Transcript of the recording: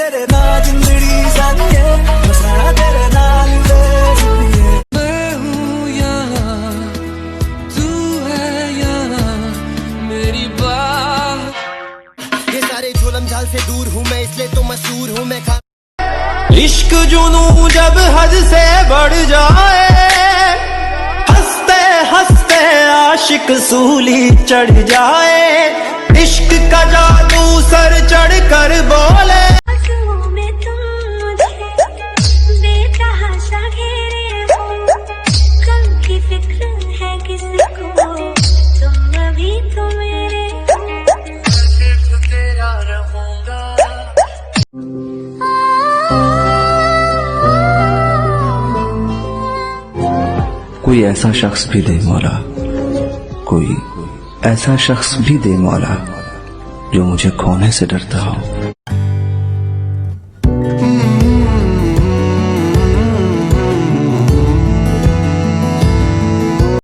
तेरे नाल जिंदड़ी साथिए बसना तेरे नाल मैं हूँ यहाँ तू है यहाँ मेरी बात ये सारे जुल्म झाल से दूर हूँ मैं इसलिए तो मशहूर हूँ मैं इश्क जुनू जब हद से बढ़ जाए हंसते हंसते आशिक सूली चढ़ जाए इश्क का जादू सर चढ़ कर बोले में तुम मुझे बेतहाशा घेरे हो कल की फिक्र है किसको तुम अभी तो मेरे हो सिर्फ तेरा रहूंगा कोई ऐसा शख्स भी दे मौला कोई ऐसा शख्स भी दे मौला जो मुझे खोने से डरता हो।